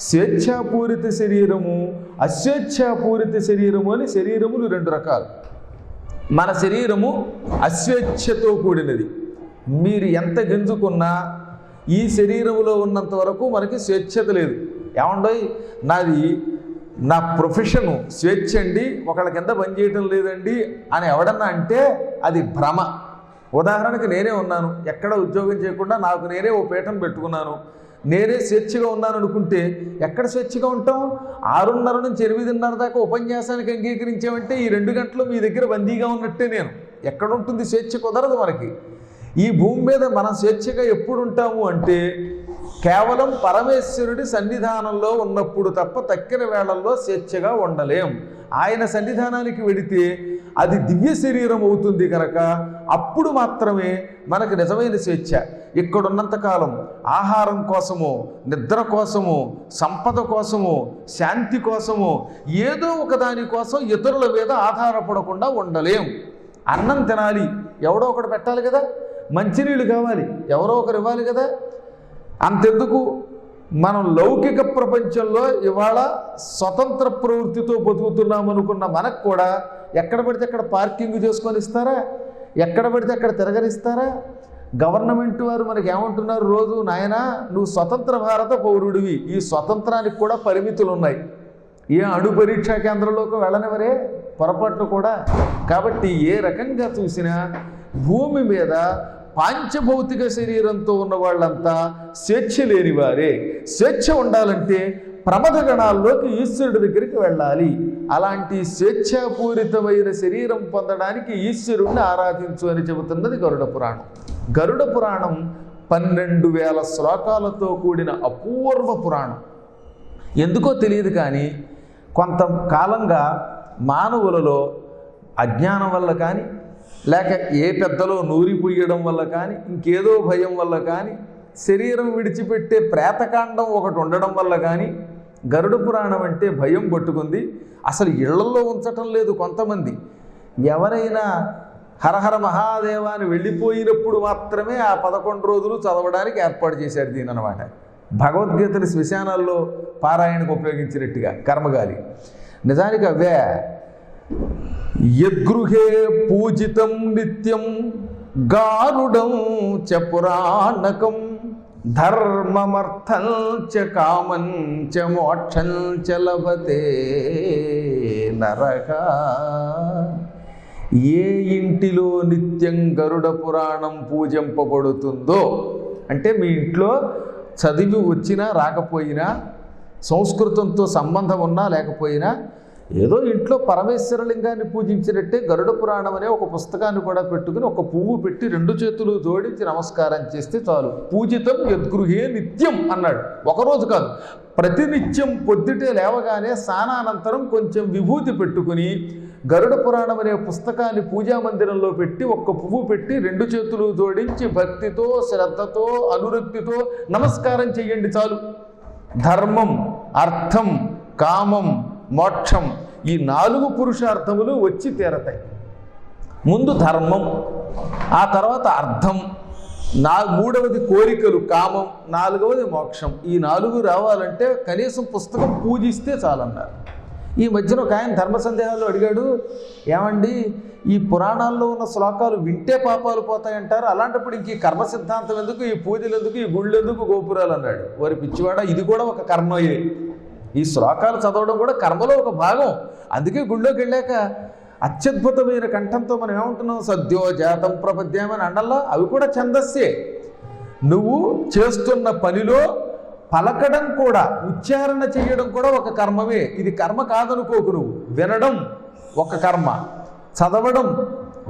స్వేచ్ఛాపూరిత శరీరము, అస్వేచ్ఛాపూరిత శరీరము అని శరీరములు రెండు రకాలు. మన శరీరము అస్వేచ్ఛతో కూడినది. మీరు ఎంత గెంజుకున్నా ఈ శరీరములో ఉన్నంత వరకు మనకి స్వేచ్ఛత లేదు. ఏమండోయ్ నా ప్రొఫెషను స్వేచ్ఛ అండి, ఒకళ్ళ కింద పనిచేయటం లేదండి అని ఎవడన్నా అంటే అది భ్రమ. ఉదాహరణకి నేనే ఉన్నాను, ఎక్కడ ఉద్యోగం చేయకుండా నాకు నేనే ఓ పీఠం పెట్టుకున్నాను, నేనే స్వేచ్ఛగా ఉన్నాను అనుకుంటే ఎక్కడ స్వేచ్ఛగా ఉంటాం? 6:30 నుంచి 8:30 దాకా ఉపన్యాసానికి అంగీకరించామంటే ఈ 2 గంటలు మీ దగ్గర బందీగా ఉన్నట్టే. నేను ఎక్కడ ఉంటుంది స్వేచ్ఛ? కుదరదు మనకి. ఈ భూమి మీద మనం స్వేచ్ఛగా ఎప్పుడు ఉంటాము అంటే కేవలం పరమేశ్వరుడి సన్నిధానంలో ఉన్నప్పుడు తప్ప తక్కిన వేళల్లో స్వేచ్ఛగా ఉండలేం. ఆయన సన్నిధానానికి వెడితే అది దివ్య శరీరం అవుతుంది కనుక అప్పుడు మాత్రమే మనకు నిజమైన స్వేచ్ఛ. ఇక్కడున్నంతకాలం ఆహారం కోసము, నిద్ర కోసము, సంపద కోసము, శాంతి కోసము, ఏదో ఒకదాని కోసం ఇతరుల మీద ఆధారపడకుండా ఉండలేం. అన్నం తినాలి, ఎవడో ఒకడు పెట్టాలి కదా. మంచినీళ్ళు కావాలి, ఎవరో ఒకరు ఇవ్వాలి కదా. అంతెందుకు, మనం లౌకిక ప్రపంచంలో ఇవాళ స్వతంత్ర ప్రవృత్తితో బతుకుతున్నాం అనుకున్న మనకు కూడా ఎక్కడ పడితే అక్కడ పార్కింగ్ చేసుకొని ఇస్తారా? ఎక్కడ పడితే అక్కడ తిరగనిస్తారా? గవర్నమెంట్ వారు మనకి ఏమంటున్నారు రోజు, నాయనా నువ్వు స్వతంత్ర భారత పౌరుడివి, ఈ స్వతంత్రానికి కూడా పరిమితులు ఉన్నాయి. ఏ అణు పరీక్షా కేంద్రంలోకి వెళ్ళనివరే పొరపాట్లు కూడా. కాబట్టి ఏ రకంగా చూసినా భూమి మీద పాంచభౌతిక శరీరంతో ఉన్న వాళ్ళంతా స్వేచ్ఛ లేని వారే. స్వేచ్ఛ ఉండాలంటే ప్రమథ గణాల్లోకి ఈశ్వరుడి దగ్గరికి వెళ్ళాలి. అలాంటి స్వేచ్ఛాపూరితమైన శరీరం పొందడానికి ఈశ్వరుణ్ణి ఆరాధించు అని చెబుతున్నది గరుడ పురాణం. గరుడ పురాణం 12,000 శ్లోకాలతో కూడిన అపూర్వ పురాణం. ఎందుకో తెలియదు కానీ కొంతకాలంగా మానవులలో అజ్ఞానం వల్ల కానీ, లేక ఏ పెద్దలో నూరిపోయడం వల్ల కానీ, ఇంకేదో భయం వల్ల కానీ, శరీరం విడిచిపెట్టే ప్రేతకాండం ఒకటి ఉండడం వల్ల కానీ గరుడ పురాణం అంటే భయం పట్టుకుంది. అసలు ఇళ్లలో ఉంచటం లేదు కొంతమంది. ఎవరైనా హరహర మహాదేవాన్ని వెళ్ళిపోయినప్పుడు మాత్రమే ఆ 11 రోజులు చదవడానికి ఏర్పాటు చేశాడు దీని అనమాట. భగవద్గీతని శ్మశానాల్లో పారాయణకు ఉపయోగించినట్టుగా కర్మగాలి. నిజానికి అవే యద్గృహే పూజితం నిత్యం గారుడం చ పురాణకం ధర్మమర్థం చ కామం చ మోక్షం చ లభతే నరక. ఏ ఇంటిలో నిత్యం గరుడ పురాణం పూజింపబడుతుందో, అంటే మీ ఇంట్లో చదివి వచ్చినా రాకపోయినా, సంస్కృతంతో సంబంధం ఉన్నా లేకపోయినా, ఏదో ఇంట్లో పరమేశ్వరలింగాన్ని పూజించినట్టే గరుడ పురాణం అనే ఒక పుస్తకాన్ని కూడా పెట్టుకుని ఒక పువ్వు పెట్టి 2 చేతులు జోడించి నమస్కారం చేస్తే చాలు. పూజితం యద్గృహే నిత్యం అన్నాడు. ఒకరోజు కాదు, ప్రతినిత్యం పొద్దుటే లేవగానే స్నానానంతరం కొంచెం విభూతి పెట్టుకుని గరుడ పురాణం అనే పుస్తకాన్ని పూజా మందిరంలో పెట్టి ఒక్క పువ్వు పెట్టి 2 చేతులు జోడించి భక్తితో, శ్రద్ధతో, అనురక్తితో నమస్కారం చెయ్యండి చాలు. ధర్మం, అర్థం, కామం, మోక్షం, ఈ 4 పురుషార్థములు వచ్చి తీరతాయి. ముందు ధర్మం, ఆ తర్వాత అర్థం, మూడవది కోరికలు కామం, 4వది మోక్షం. ఈ 4 రావాలంటే కనీసం పుస్తకం పూజిస్తే చాలన్నారు. ఈ మధ్యన ఒక ఆయన ధర్మ సందేహాల్లో అడిగాడు, ఏమండి ఈ పురాణాల్లో ఉన్న శ్లోకాలు వింటే పాపాలు పోతాయంటారు, అలాంటప్పుడు ఇంక ఈ కర్మ సిద్ధాంతం ఎందుకు, ఈ పూజలు ఎందుకు, ఈ గుళ్ళు ఎందుకు, గోపురాలు అన్నాడు. వారి పిచ్చివాడ, ఇది కూడా ఒక కర్మయే. ఈ శ్లోకాలు చదవడం కూడా కర్మలో ఒక భాగం. అందుకే గుళ్ళోకి వెళ్ళాక అత్యద్భుతమైన కంఠంతో మనం ఏమంటున్నాం, సద్యో జాతం ప్రపద్యామని అండల్లా, అవి కూడా ఛందస్సే. నువ్వు చేస్తున్న పనిలో పలకడం కూడా, ఉచ్చారణ చేయడం కూడా ఒక కర్మమే. ఇది కర్మ కాదనుకోకు. నువ్వు వినడం ఒక కర్మ, చదవడం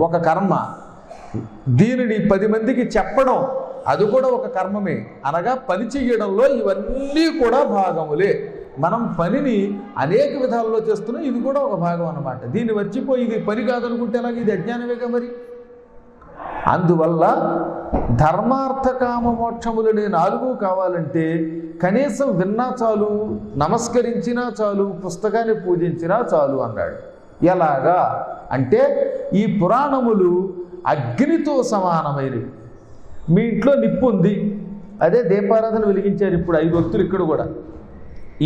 ఒక కర్మ, దీనిని 10 మందికి చెప్పడం అది కూడా ఒక కర్మమే. అనగా పని చెయ్యడంలో ఇవన్నీ కూడా భాగములే. మనం పనిని అనేక విధాల్లో చేస్తున్నాం, ఇది కూడా ఒక భాగం అన్నమాట. దీన్ని మర్చిపోయి ఇది పని కాదనుకుంటే ఎలాగ, ఇది అజ్ఞానమేగా మరి. అందువల్ల ధర్మార్థ కామ మోక్షములనే 4 కావాలంటే కనీసం విన్నా చాలు, నమస్కరించినా చాలు, పుస్తకాన్ని పూజించినా చాలు అన్నాడు. ఎలాగా అంటే ఈ పురాణములు అగ్నితో సమానమైనవి. మీ ఇంట్లో నిప్పు ఉంది, అదే దీపారాధన వెలిగించారు ఇప్పుడు 5 ఒత్తులు. ఇక్కడ కూడా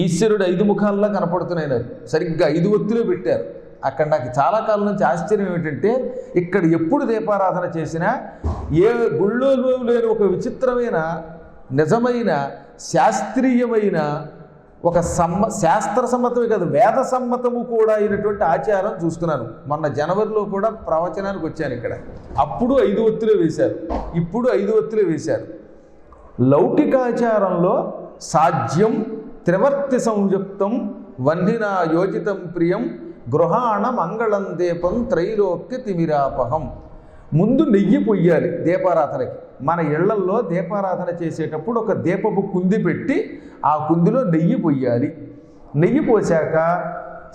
ఈశ్వరుడు 5 ముఖాల్లో కనపడుతున్నాయి నాకు. సరిగ్గా 5 ఒత్తులు పెట్టారు. అక్కడ నాకు చాలా కాలం నుంచి ఆశ్చర్యం ఏమిటంటే, ఇక్కడ ఎప్పుడు దీపారాధన చేసినా ఏ గుళ్ళో లేని ఒక విచిత్రమైన నిజమైన శాస్త్రీయమైన ఒక శాస్త్ర సమ్మతమే కాదు, వేద సమ్మతము కూడా అయినటువంటి ఆచారం చూస్తున్నాను. మొన్న జనవరిలో కూడా ప్రవచనానికి వచ్చాను ఇక్కడ. అప్పుడు 5 ఒత్తులే వేశారు, ఇప్పుడు 5 ఒత్తులే వేశారు. లౌకికాచారంలో సాధ్యం త్రివర్తి సంయుక్తం వన్నినా యోజితం ప్రియం గృహాణ మంగళం దీపం త్రైలోక్య తిమిరాపహం. ముందు నెయ్యి పొయ్యాలి దీపారాధనకి. మన ఇళ్లల్లో దీపారాధన చేసేటప్పుడు ఒక దీపపు కుంది పెట్టి ఆ కుందిలో నెయ్యి పొయ్యాలి. నెయ్యి పోసాక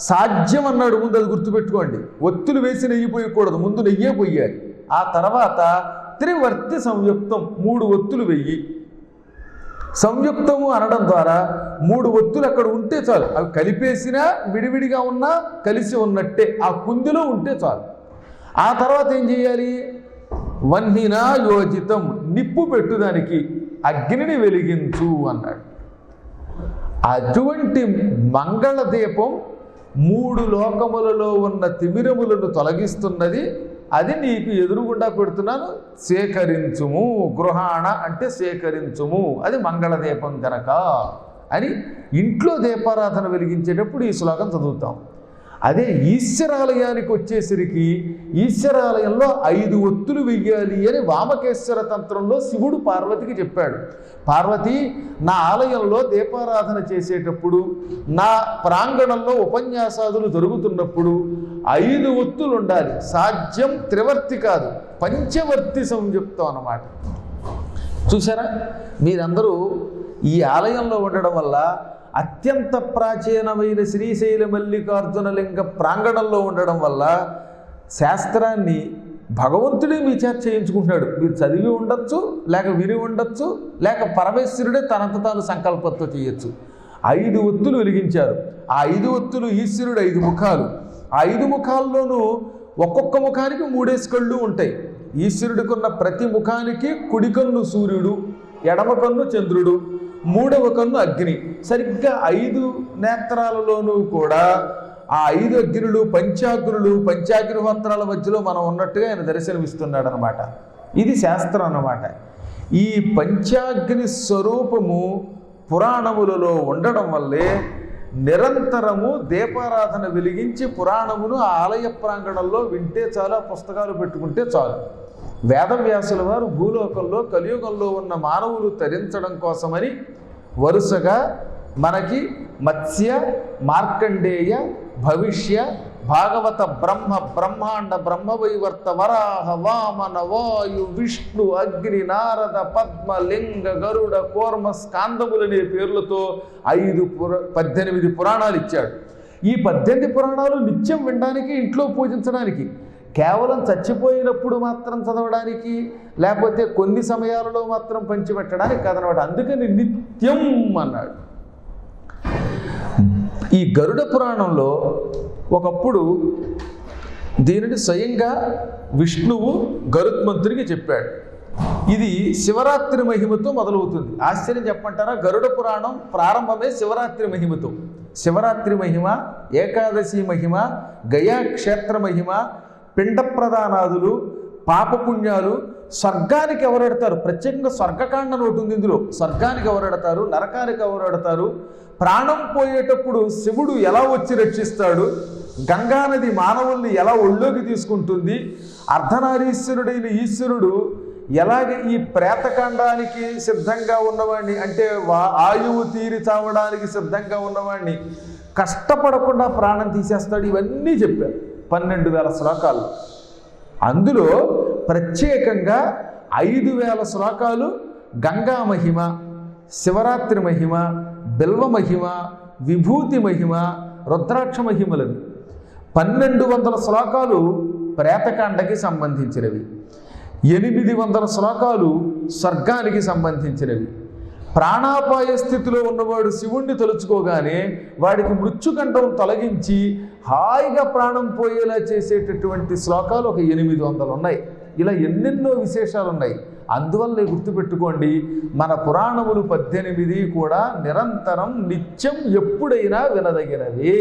సాధ్యం అన్నాడు, ముందు అది గుర్తుపెట్టుకోండి. ఒత్తులు వేసి నెయ్యి పోయకూడదు, ముందు నెయ్యే పొయ్యాలి. ఆ తర్వాత త్రివర్తి సంయుక్తం 3 ఒత్తులు వెయ్యి. సంయుక్తము అనడం ద్వారా 3 ఒత్తులు అక్కడ ఉంటే చాలు. అవి కలిపేసినా విడివిడిగా ఉన్నా కలిసి ఉన్నట్టే ఆ కుందిలో ఉంటే చాలు. ఆ తర్వాత ఏం చేయాలి? వన్నినా యోజితం, నిప్పు పెట్టుదానికి, అగ్నిని వెలిగించు అన్నాడు. అటువంటి మంగళ దీపం 3 లోకములలో ఉన్న తిమిరములను తొలగిస్తున్నది. అది నీకు ఎదురుగుండా పెడుతున్నాను, సేకరించుము. గృహాణ అంటే సేకరించుము, అది మంగళదీపం కనుక అని ఇంట్లో దీపారాధన వెలిగించేటప్పుడు ఈ శ్లోకం చదువుతాం. అదే ఈశ్వరాలయానికి వచ్చేసరికి ఈశ్వరాలయంలో 5 ఒత్తులు వెయ్యాలి అని వామకేశ్వర తంత్రంలో శివుడు పార్వతికి చెప్పాడు. పార్వతి, నా ఆలయంలో దీపారాధన చేసేటప్పుడు, నా ప్రాంగణంలో ఉపన్యాసాదులు జరుగుతున్నప్పుడు 5 ఒత్తులు ఉండాలి. సాధ్యం త్రివర్తి కాదు, పంచవర్తి సంయుక్తం అన్నమాట. చూసారా, మీరందరూ ఈ ఆలయంలో ఉండడం వల్ల, అత్యంత ప్రాచీనమైన శ్రీశైల మల్లికార్జున లింగ ప్రాంగణంలో ఉండడం వల్ల శాస్త్రాన్ని భగవంతుడే మీ చేత చేయించుకుంటున్నాడు. మీరు చదివి ఉండొచ్చు, లేక విని ఉండొచ్చు, లేక పరమేశ్వరుడే తనంత తాను సంకల్పంతో చేయొచ్చు. 5 ఒత్తులు వెలిగించారు. ఆ 5 ఒత్తులు ఈశ్వరుడు 5 ముఖాలు. ఆ 5 ముఖాల్లోనూ ఒక్కొక్క ముఖానికి 3 కళ్ళు ఉంటాయి. ఈశ్వరుడికి ఉన్న ప్రతి ముఖానికి కుడి కన్ను సూర్యుడు, ఎడమ కన్ను చంద్రుడు, 3వ కన్ను అగ్ని. సరిగ్గా 5 నేత్రాలలోనూ కూడా ఆ 5 అగ్నులు పంచాగ్నులు, పంచాగ్నిహోత్రాల మధ్యలో మనం ఉన్నట్టుగా ఆయన దర్శనమిస్తున్నాడు అనమాట. ఇది శాస్త్రం అన్నమాట. ఈ పంచాగ్ని స్వరూపము పురాణములలో ఉండడం వల్లే నిరంతరము దీపారాధన వెలిగించి పురాణమును ఆ ఆలయ ప్రాంగణంలో వింటే చాలు, ఆ పుస్తకాలు పెట్టుకుంటే చాలు. వేదవ్యాసుల వారు భూలోకంలో కలియుగంలో ఉన్న మానవులు తరించడం కోసమని వరుసగా మనకి మత్స్య, మార్కండేయ, భవిష్య, భాగవత, బ్రహ్మాండ, బ్రహ్మవైవర్త, వరాహ, వామన, వాయు, విష్ణు, అగ్ని, నారద, పద్మ, లింగ, గరుడ, కూర్మ, స్కాందములనే పేర్లతో 18 పురాణాలు ఇచ్చాడు. ఈ 18 పురాణాలు నిత్యం వినడానికి, ఇంట్లో పూజించడానికి, కేవలం చచ్చిపోయినప్పుడు మాత్రం చదవడానికి, లేకపోతే కొన్ని సమయాలలో మాత్రం పంచిపెట్టడానికి కాదనమాట. అందుకని నిత్యం అన్నాడు. ఈ గరుడ పురాణంలో ఒకప్పుడు దీనిని స్వయంగా విష్ణువు గరుత్మంతుడికి చెప్పాడు. ఇది శివరాత్రి మహిమతో మొదలవుతుంది. ఆశ్చర్యం చెప్పమంటారా? గరుడ పురాణం ప్రారంభమే శివరాత్రి మహిమతో. శివరాత్రి మహిమ, ఏకాదశి మహిమ, గయా క్షేత్ర మహిమ, పిండ ప్రదానాదులు, పాపపుణ్యాలు, స్వర్గానికి ఎవరెడతారు, ప్రత్యేకంగా స్వర్గకాండ ఒకటి ఉంది ఇందులో. స్వర్గానికి ఎవరెడతారు, నరకానికి ఎవరెడతారు, ప్రాణం పోయేటప్పుడు శివుడు ఎలా వచ్చి రక్షిస్తాడు, గంగానది మానవుల్ని ఎలా ఒళ్ళోకి తీసుకుంటుంది, అర్ధనారీశ్వరుడైన ఈశ్వరుడు ఎలాగ ఈ ప్రేతకాండానికి సిద్ధంగా ఉన్నవాడిని, అంటే ఆయువు తీరి చావడానికి సిద్ధంగా ఉన్నవాడిని కష్టపడకుండా ప్రాణం తీసేస్తాడు. ఇవన్నీ చెప్పారు 12,000 శ్లోకాలు. అందులో ప్రత్యేకంగా 5,000 శ్లోకాలు గంగా మహిమ, శివరాత్రి మహిమ, బిల్వ మహిమ, విభూతి మహిమ, రుద్రాక్ష మహిమలవి. 1200 శ్లోకాలు ప్రేతకాండకి సంబంధించినవి, 800 శ్లోకాలు స్వర్గానికి సంబంధించినవి. ప్రాణాపాయ స్థితిలో ఉన్నవాడు శివుణ్ణి తలుచుకోగానే వాడికి మృత్యుకంఠం తొలగించి హాయిగా ప్రాణం పోయేలా చేసేటటువంటి శ్లోకాలు ఒక 800 ఉన్నాయి. ఇలా ఎన్నెన్నో విశేషాలు ఉన్నాయి. అందువల్ల గుర్తుపెట్టుకోండి, మన పురాణములు 18 కూడా నిరంతరం నిత్యం ఎప్పుడైనా వినదగినవి.